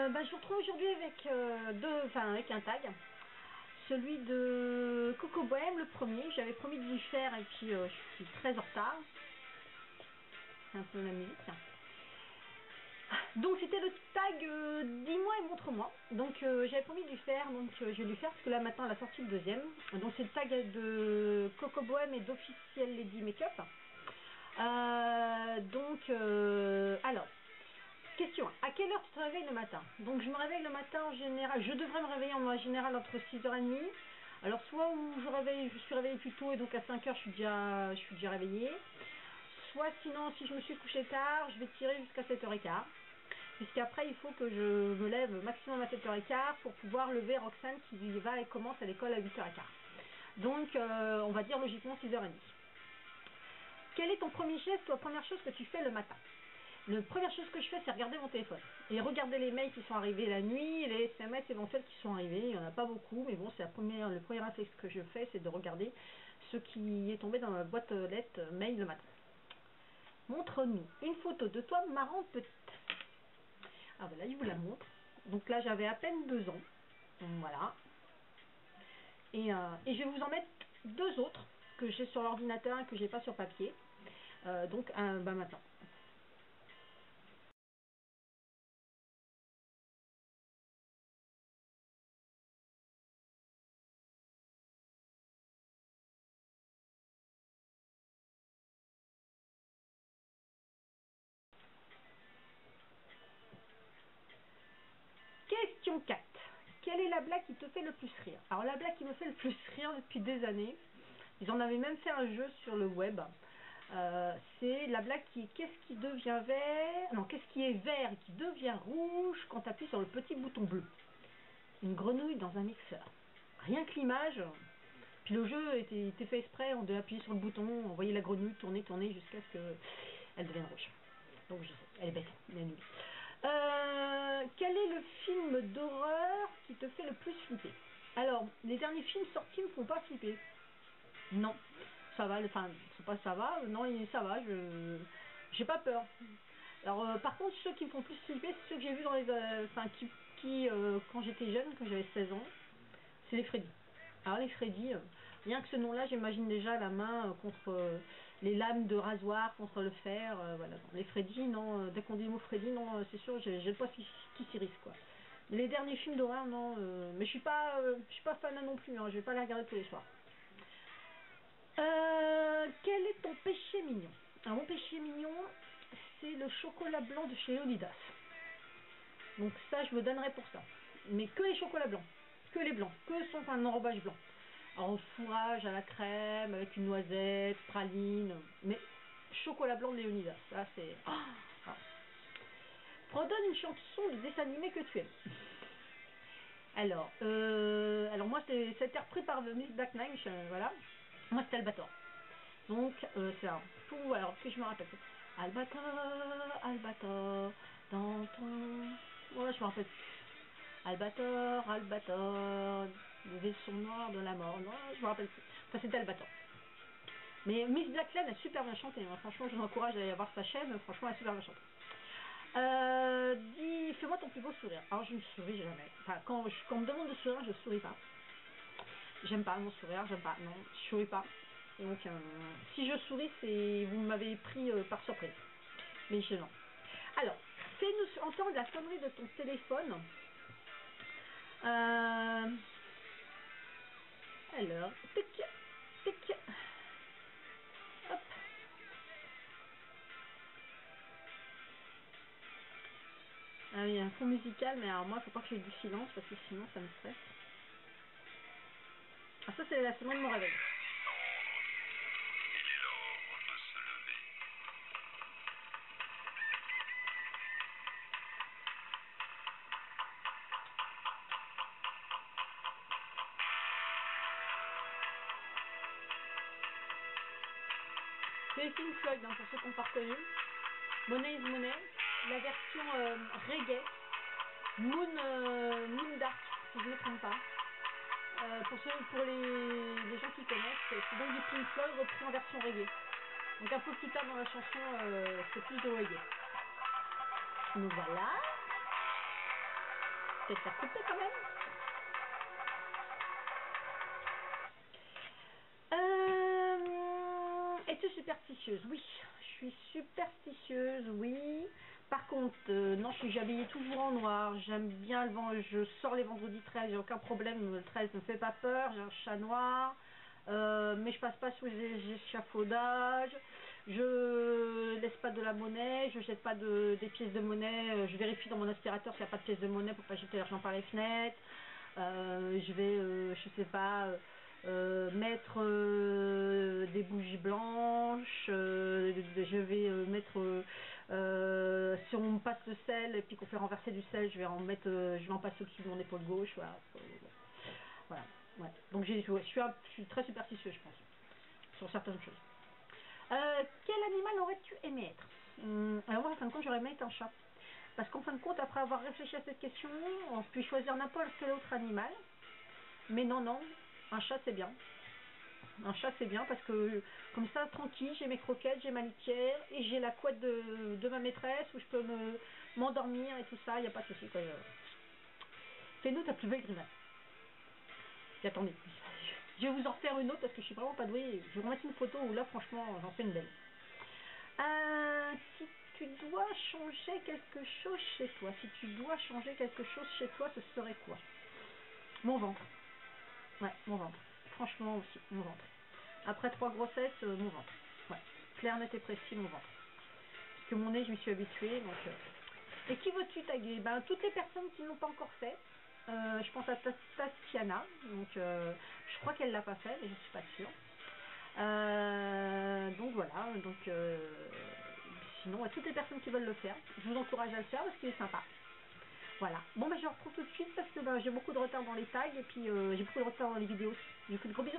Je vous retrouve aujourd'hui avec avec un tag, celui de Coco Bohème, le premier. J'avais promis de lui faire et puis je suis très en retard. C'est un peu la musique. Donc c'était le tag dis-moi et montre-moi. Donc j'avais promis de lui faire, donc je vais lui faire parce que là maintenant elle a sorti le deuxième. Donc c'est le tag de Coco Bohème et d'Officiel Lady Makeup. Alors. Question 1. À quelle heure tu te réveilles le matin? Donc je me réveille le matin en général, je devrais me réveiller en général entre 6h30. Alors soit où je suis réveillée plus tôt et donc à 5h je suis déjà réveillée. Soit sinon si je me suis couchée tard, je vais tirer jusqu'à 7h15. Puisqu'après il faut que je me lève maximum à 7h15 pour pouvoir lever Roxane qui va et commence à l'école à 8h15. Donc on va dire logiquement 6h30. Quel est ton premier geste ou la première chose que tu fais le matin? La première chose que je fais, c'est regarder mon téléphone. Et regarder les mails qui sont arrivés la nuit, et les SMS éventuels qui sont arrivés. Il n'y en a pas beaucoup, mais bon, c'est le premier réflexe que je fais, c'est de regarder ce qui est tombé dans ma boîte aux lettres mail le matin. Montre-nous une photo de toi marrante petite. Ah voilà, je vous la montre. Donc là, j'avais à peine 2 ans. Voilà. Et je vais vous en mettre 2 autres que j'ai sur l'ordinateur et que j'ai pas sur papier. Maintenant. Question 4. Quelle est la blague qui te fait le plus rire? Alors la blague qui me fait le plus rire depuis des années, ils en avaient même fait un jeu sur le web, c'est la blague qui est qu'est-ce qui devient vert? Non, qu'est-ce qui est vert et qui devient rouge quand tu appuies sur le petit bouton bleu? Une grenouille dans un mixeur. Rien que l'image, puis le jeu était fait exprès, on devait appuyer sur le bouton, on voyait la grenouille tourner jusqu'à ce qu'elle devienne rouge. Donc je sais, elle est bête, elle est nulle. Quel est le film d'horreur qui te fait le plus flipper? Alors, les derniers films sortis ne me font pas flipper. Non, ça va, c'est pas ça va, non, ça va, j'ai pas peur. Alors, par contre, ceux qui me font plus flipper, c'est ceux que j'ai vus dans les, quand j'étais jeune, quand j'avais 16 ans, c'est les Freddy. Alors les Freddy, rien que ce nom-là, j'imagine déjà la main contre les lames de rasoir, contre le fer, voilà. Les Freddy, non, dès qu'on dit le mot Freddy, non, c'est sûr, j'ai le poids qui s'irrisse, quoi. Mais les derniers films d'horreur, non, mais je suis pas fan non plus, hein, je vais pas les regarder tous les soirs. Quel est ton péché mignon? Alors mon péché mignon, c'est le chocolat blanc de chez Leonidas. Donc ça, je me donnerais pour ça. Mais que les chocolats blancs. Que les blancs, que sont un enrobage blanc. Alors fourrage à la crème, avec une noisette, praline, mais chocolat blanc de Léonidas, ça c'est... Redonne une chanson de dessin animé que tu aimes. Alors moi c'était repris par Miss Black Knight, voilà. Moi c'était Albator. Donc c'est un tout, alors que je me rappelle. Albator, Albator, dans ton... Ouais, je me rappelle plus. Albator, Albator, le vaisseau noir de la mort. Non, je me rappelle plus. Enfin, c'était Albator. Mais Miss Blackland a super bien chanté. Hein. Franchement, je vous encourage à aller voir sa chaîne. Franchement, elle a super bien chanté. Dis, fais-moi ton plus beau sourire. Alors, je ne souris jamais. Enfin, quand on me demande de sourire, je ne souris pas. J'aime pas mon sourire, j'aime pas. Non, je souris pas. Donc, si je souris, c'est vous m'avez pris par surprise. Mais je non. Alors, fais-nous entendre la sonnerie de ton téléphone. Alors, tic, tic, hop. Ah, il y a un fond musical, mais alors moi, il faut pas que j'ai du silence parce que sinon, ça me stresse. Ah, ça, c'est la sonnerie de mon réveil. C'est Pink Floyd, hein, pour ceux qui n'ont pas reconnu. Money is Money, la version reggae, Moon Dark, si je ne me trompe pas. Pour les gens qui connaissent, c'est donc du Pink Floyd repris en version reggae. Donc un peu plus tard dans la chanson, c'est plus de reggae. Donc voilà. peut-être la couper quand même. Es-tu superstitieuse? Oui, je suis superstitieuse, oui. Par contre, non, je suis habillée toujours en noir. J'aime bien le vent. Je sors les vendredis 13, j'ai aucun problème. Le 13 ne me fait pas peur. J'ai un chat noir. Mais je passe pas sous les échafaudages. Je laisse pas de la monnaie. Je jette pas des pièces de monnaie. Je vérifie dans mon aspirateur s'il n'y a pas de pièces de monnaie pour pas jeter l'argent par les fenêtres. Je vais, je sais pas. Mettre des bougies blanches, je vais mettre si on me passe le sel et puis qu'on fait renverser du sel, je vais en mettre, je vais en passer au-dessus de mon épaule gauche, voilà. Voilà, ouais. Donc je suis très superstitieux, je pense, sur certaines choses. Quel animal aurais-tu aimé être? Alors moi, en fin de compte, j'aurais aimé être un chat. Parce qu'en fin de compte, après avoir réfléchi à cette question, on peut choisir n'importe quel autre animal. Mais non, non, un chat c'est bien. Un chat c'est bien parce que comme ça, tranquille, j'ai mes croquettes, j'ai ma litière et j'ai la couette de ma maîtresse où je peux m'endormir et tout ça, il n'y a pas de souci. Fais-nous ta plus belle grimace. Et attendez, je vais vous en refaire une autre parce que je suis vraiment pas douée. Je vais vous remettre une photo où là, franchement, j'en fais une belle. Si tu dois changer quelque chose chez toi, ce serait quoi? Mon ventre. Ouais, mon ventre. Franchement aussi, mon ventre. Après 3 grossesses, mon ventre. Ouais. Clair, net et précis, mon ventre. Parce que mon nez, je m'y suis habituée. Donc, Et qui veux-tu taguer? Ben, toutes les personnes qui ne l'ont pas encore fait. Je pense à Tatiana. Donc, je crois qu'elle ne l'a pas fait, mais je ne suis pas sûre. Donc voilà. Donc, sinon, à toutes les personnes qui veulent le faire, je vous encourage à le faire parce qu'il est sympa. Voilà. Bon, ben, je retrouve tout de suite parce que j'ai beaucoup de retard dans les tags et puis j'ai beaucoup de retard dans les vidéos aussi. Je vous fais de gros bisous.